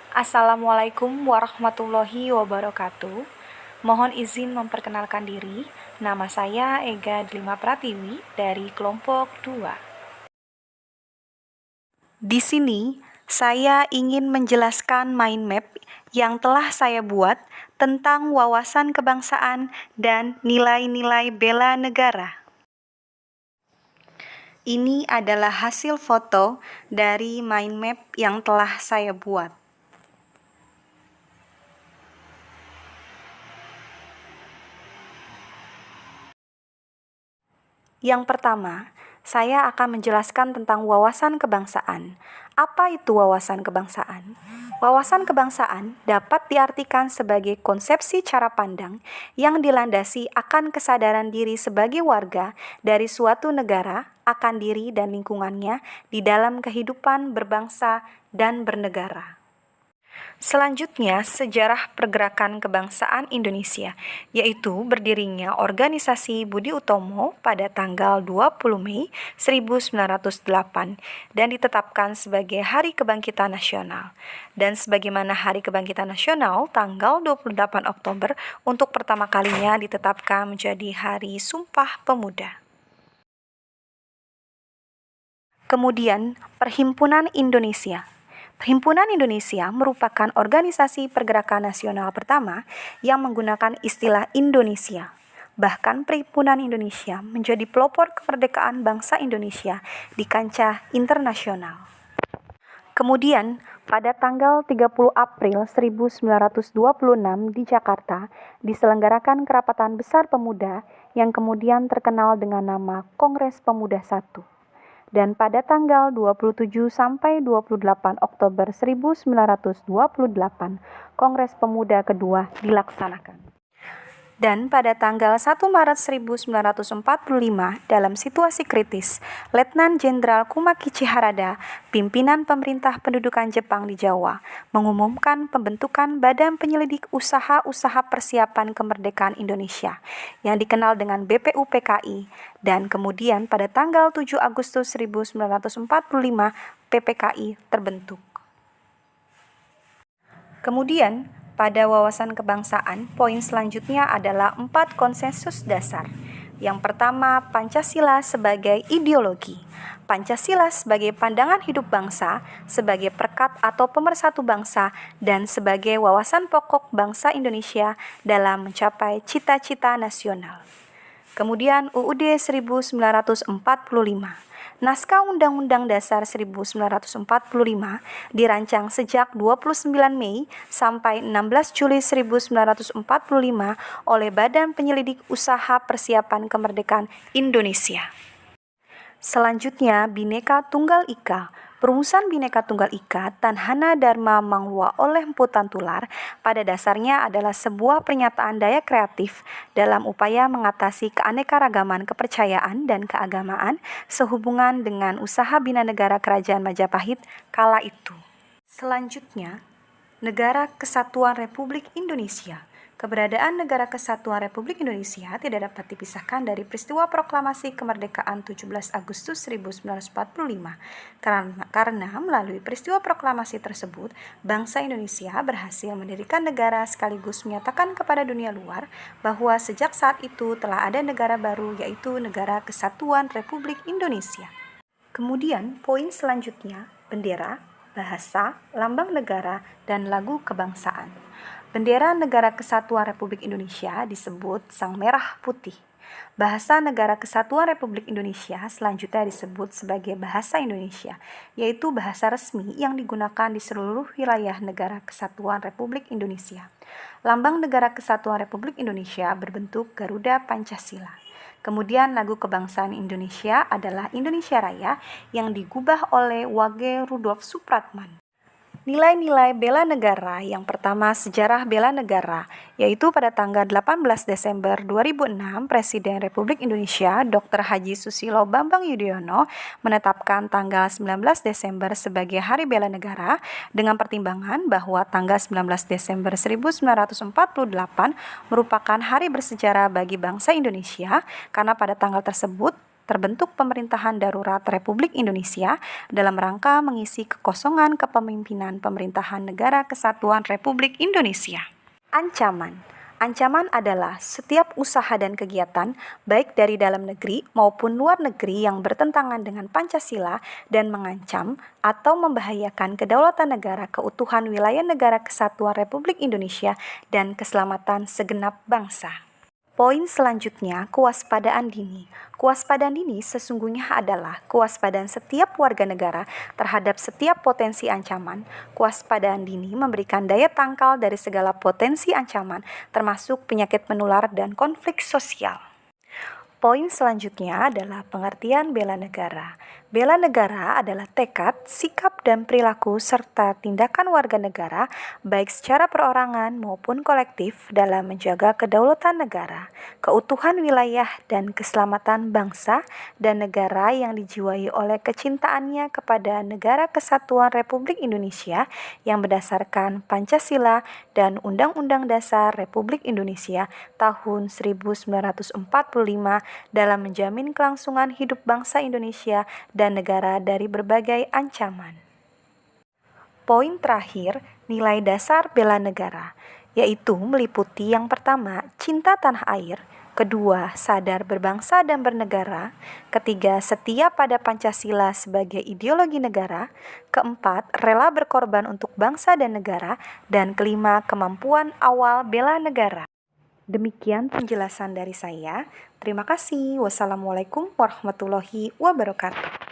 Assalamualaikum warahmatullahi wabarakatuh. Mohon izin memperkenalkan diri. Nama saya Ega Dlima Pratiwi dari kelompok 2. Di sini, saya ingin menjelaskan mind map yang telah saya buat tentang wawasan kebangsaan dan nilai-nilai bela negara. Ini adalah hasil foto dari mind map yang telah saya buat. Yang pertama, saya akan menjelaskan tentang wawasan kebangsaan. Apa itu wawasan kebangsaan? Wawasan kebangsaan dapat diartikan sebagai konsepsi cara pandang yang dilandasi akan kesadaran diri sebagai warga dari suatu negara akan diri dan lingkungannya di dalam kehidupan berbangsa dan bernegara. Selanjutnya, sejarah pergerakan kebangsaan Indonesia, yaitu berdirinya Organisasi Budi Utomo pada tanggal 20 Mei 1908 dan ditetapkan sebagai Hari Kebangkitan Nasional. Dan sebagaimana Hari Kebangkitan Nasional tanggal 28 Oktober untuk pertama kalinya ditetapkan menjadi Hari Sumpah Pemuda. Kemudian, Perhimpunan Indonesia. Perhimpunan Indonesia merupakan organisasi pergerakan nasional pertama yang menggunakan istilah Indonesia. Bahkan Perhimpunan Indonesia menjadi pelopor kemerdekaan bangsa Indonesia di kancah internasional. Kemudian, pada tanggal 30 April 1926 di Jakarta, diselenggarakan Kerapatan Besar Pemuda yang kemudian terkenal dengan nama Kongres Pemuda I. Dan pada tanggal 27 sampai 28 Oktober 1928, Kongres Pemuda kedua dilaksanakan. Dan pada tanggal 1 Maret 1945, dalam situasi kritis, Letnan Jenderal Kumakichi Harada, pimpinan pemerintah pendudukan Jepang di Jawa, mengumumkan pembentukan Badan Penyelidik Usaha-Usaha Persiapan Kemerdekaan Indonesia, yang dikenal dengan BPUPKI, dan kemudian pada tanggal 7 Agustus 1945, PPKI terbentuk. Kemudian, pada wawasan kebangsaan, poin selanjutnya adalah 4 konsensus dasar. Yang pertama, Pancasila sebagai ideologi. Pancasila sebagai pandangan hidup bangsa, sebagai perekat atau pemersatu bangsa, dan sebagai wawasan pokok bangsa Indonesia dalam mencapai cita-cita nasional. Kemudian UUD 1945. Naskah Undang-Undang Dasar 1945 dirancang sejak 29 Mei sampai 16 Juli 1945 oleh Badan Penyelidik Usaha Persiapan Kemerdekaan Indonesia. Selanjutnya, Bhinneka Tunggal Ika. Perumusan Bhinneka Tunggal Ika Tanhana Dharma Mangwa oleh Mpu Tantular pada dasarnya adalah sebuah pernyataan daya kreatif dalam upaya mengatasi keanekaragaman kepercayaan dan keagamaan sehubungan dengan usaha bina negara Kerajaan Majapahit kala itu. Selanjutnya, Negara Kesatuan Republik Indonesia. Keberadaan Negara Kesatuan Republik Indonesia tidak dapat dipisahkan dari peristiwa proklamasi kemerdekaan 17 Agustus 1945. Karena melalui peristiwa proklamasi tersebut, bangsa Indonesia berhasil mendirikan negara sekaligus menyatakan kepada dunia luar bahwa sejak saat itu telah ada negara baru, yaitu Negara Kesatuan Republik Indonesia. Kemudian, poin selanjutnya, bendera, bahasa, lambang negara, dan lagu kebangsaan. Bendera Negara Kesatuan Republik Indonesia disebut Sang Merah Putih. Bahasa Negara Kesatuan Republik Indonesia selanjutnya disebut sebagai Bahasa Indonesia, yaitu bahasa resmi yang digunakan di seluruh wilayah Negara Kesatuan Republik Indonesia. Lambang Negara Kesatuan Republik Indonesia berbentuk Garuda Pancasila. Kemudian lagu kebangsaan Indonesia adalah Indonesia Raya yang digubah oleh Wage Rudolf Supratman. Nilai-nilai bela negara. Yang pertama, sejarah bela negara, yaitu pada tanggal 18 Desember 2006, Presiden Republik Indonesia Dr. Haji Susilo Bambang Yudhoyono menetapkan tanggal 19 Desember sebagai Hari Bela Negara dengan pertimbangan bahwa tanggal 19 Desember 1948 merupakan hari bersejarah bagi bangsa Indonesia karena pada tanggal tersebut terbentuk pemerintahan darurat Republik Indonesia dalam rangka mengisi kekosongan kepemimpinan pemerintahan Negara Kesatuan Republik Indonesia. Ancaman. Ancaman adalah setiap usaha dan kegiatan, baik dari dalam negeri maupun luar negeri yang bertentangan dengan Pancasila dan mengancam atau membahayakan kedaulatan negara, keutuhan wilayah Negara Kesatuan Republik Indonesia, dan keselamatan segenap bangsa. Poin selanjutnya, kewaspadaan dini. Kewaspadaan dini sesungguhnya adalah kewaspadaan setiap warga negara terhadap setiap potensi ancaman. Kewaspadaan dini memberikan daya tangkal dari segala potensi ancaman, termasuk penyakit menular dan konflik sosial. Poin selanjutnya adalah pengertian bela negara. Bela negara adalah tekad, sikap, dan perilaku serta tindakan warga negara, baik secara perorangan maupun kolektif, dalam menjaga kedaulatan negara, keutuhan wilayah, dan keselamatan bangsa dan negara yang dijiwai oleh kecintaannya kepada Negara Kesatuan Republik Indonesia yang berdasarkan Pancasila dan Undang-Undang Dasar Republik Indonesia tahun 1945 dalam menjamin kelangsungan hidup bangsa Indonesia dan negara dari berbagai ancaman. Poin terakhir, nilai dasar bela negara, yaitu meliputi yang pertama, cinta tanah air, kedua, sadar berbangsa dan bernegara, ketiga, setia pada Pancasila sebagai ideologi negara, keempat, rela berkorban untuk bangsa dan negara, dan kelima, kemampuan awal bela negara. Demikian penjelasan dari saya. Terima kasih. Wassalamualaikum warahmatullahi wabarakatuh.